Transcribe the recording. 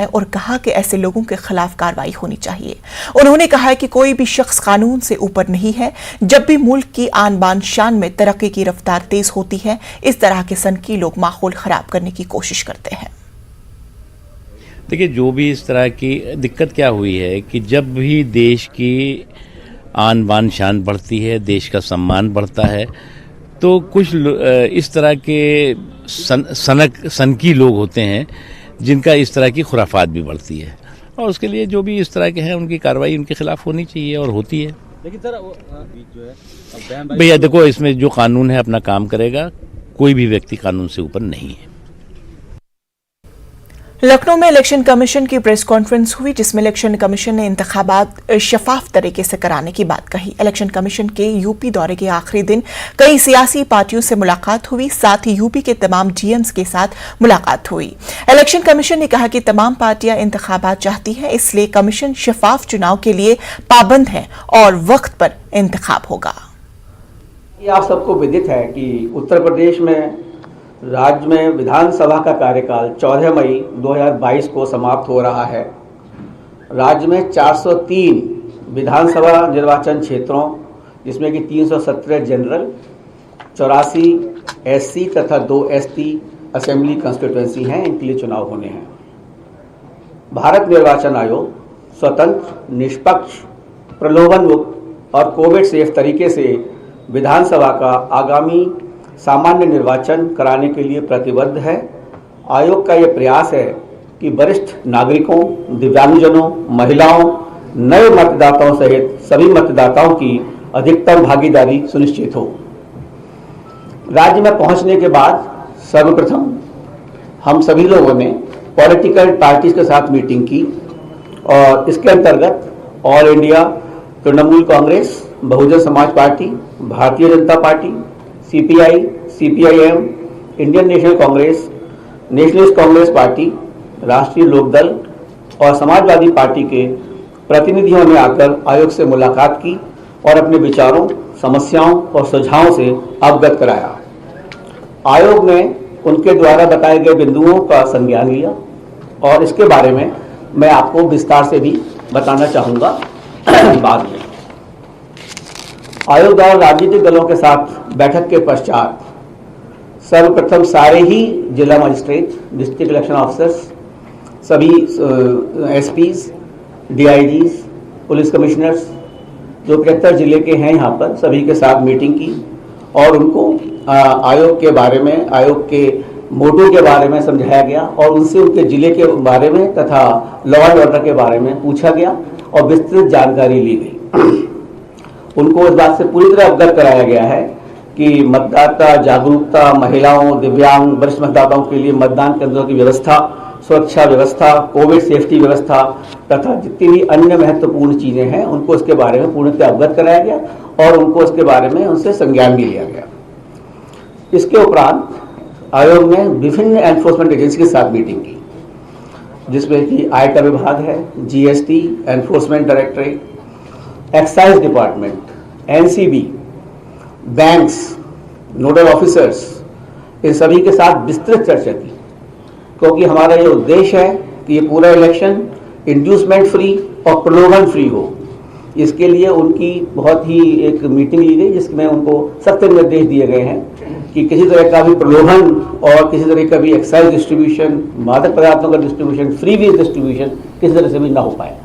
जताया और कहा कि ऐसे लोगों के खिलाफ कार्रवाई होनी चाहिए। उन्होंने कहा कि कोई भी शख्स कानून से ऊपर नहीं है। जब भी मुल्क की आन बान शान में तरक्की की रफ्तार तेज होती है, इस तरह के सनकी लोग माहौल खराब करने की कोशिश करते हैं। देखिए, जो भी इस तरह की दिक्कत क्या हुई है कि जब भी देश की आन बान शान बढ़ती है, देश का सम्मान बढ़ता है, तो कुछ इस तरह के सनकी लोग होते हैं जिनका इस तरह की खुराफात भी बढ़ती है, और उसके लिए जो भी इस तरह के हैं उनकी कार्रवाई उनके खिलाफ होनी चाहिए और होती है। लेकिन सर जो है भैया देखो, इसमें जो कानून है अपना काम करेगा, कोई भी व्यक्ति कानून से ऊपर नहीं है। लखनऊ में इलेक्शन कमीशन की प्रेस कॉन्फ्रेंस हुई, जिसमें इलेक्शन कमीशन ने इंतखाबात शफाफ तरीके से कराने की बात कही। इलेक्शन कमीशन के यूपी दौरे के आखिरी दिन कई सियासी पार्टियों से मुलाकात हुई, साथ ही यूपी के तमाम जीएम्स के साथ मुलाकात हुई। इलेक्शन कमीशन ने कहा कि तमाम पार्टियां इंतखाबात चाहती हैं, इसलिए कमीशन शफाफ चुनाव के लिए पाबंद है और वक्त पर इंतखाब होगा। आप सबको विदित है कि उत्तर प्रदेश में राज्य में विधानसभा का कार्यकाल 14 मई 2022 को समाप्त हो रहा है। राज्य में 403 विधानसभा निर्वाचन क्षेत्रों, जिसमें कि 317 जनरल, 84 एससी तथा 2 एसटी असेंबली कंस्टिट्यूएंसी हैं, इनके लिए चुनाव होने हैं। भारत निर्वाचन आयोग स्वतंत्र, निष्पक्ष, प्रलोभन मुक्त और कोविड सेफ तरीके से विधानसभा का आगामी सामान्य निर्वाचन कराने के लिए प्रतिबद्ध है। आयोग का यह प्रयास है कि वरिष्ठ नागरिकों, दिव्यांगजनों, महिलाओं, नए मतदाताओं सहित सभी मतदाताओं की अधिकतम भागीदारी सुनिश्चित हो। राज्य में पहुंचने के बाद सर्वप्रथम हम सभी लोगों ने पॉलिटिकल पार्टीज के साथ मीटिंग की और इसके अंतर्गत all India Trinamool Congress, Bahujan Samaj party, Bharatiya Janata party, CPI, CPIM, Indian national Congress, nationalist Congress party, राष्ट्रीय लोकदल और समाजवादी पार्टी के प्रतिनिधियों ने आकर आयोग से मुलाकात की और अपने विचारों, समस्याओं और सुझावों से अवगत कराया। आयोग ने उनके द्वारा बताए गए बिंदुओं का संज्ञान लिया और इसके बारे में मैं आपको विस्तार से भी बताना चाहूँगा बाद में। आयोग द्वारा राजनीतिक दलों के साथ बैठक के पश्चात सर्वप्रथम सारे ही जिला मजिस्ट्रेट, डिस्ट्रिक्ट इलेक्शन ऑफिसर्स, सभी एसपीज, डीआईजीज, पुलिस कमिश्नर्स जो 73 जिले के हैं यहाँ पर, सभी के साथ मीटिंग की और उनको आयोग के बारे में, आयोग के मोटो के बारे में समझाया गया और उनसे उनके जिले के बारे में तथा लॉ एंड ऑर्डर के बारे में पूछा गया और विस्तृत जानकारी ली गई। उनको इस बात से पूरी तरह अवगत कराया गया है कि मतदाता जागरूकता, महिलाओं, दिव्यांग, वरिष्ठ मतदाताओं के लिए मतदान केंद्रों की व्यवस्था, सुरक्षा व्यवस्था, कोविड सेफ्टी व्यवस्था तथा जितनी भी अन्य महत्वपूर्ण चीजें हैं उनको इसके बारे में पूर्णतः अवगत कराया गया और उनको इसके बारे में उनसे संज्ञान भी लिया गया। इसके उपरांत आयोग ने विभिन्न एनफोर्समेंट एजेंसी के साथ मीटिंग की, जिसमें कि आयकर विभाग है, GST, enforcement directorate, excise department, NCB, banks, nodal officers, इन सभी के साथ विस्तृत चर्चा की, क्योंकि हमारा ये उद्देश्य है कि ये पूरा इलेक्शन इंड्यूसमेंट फ्री और प्रलोभन फ्री हो। इसके लिए उनकी बहुत ही एक मीटिंग ली गई, जिसमें उनको सख्त निर्देश दिए गए हैं कि किसी तरह का भी प्रलोभन और किसी तरह का भी एक्साइज डिस्ट्रीब्यूशन, मादक पदार्थों का डिस्ट्रीब्यूशन, फ्री वीज डिस्ट्रीब्यूशन किसी तरह से भी ना हो पाए।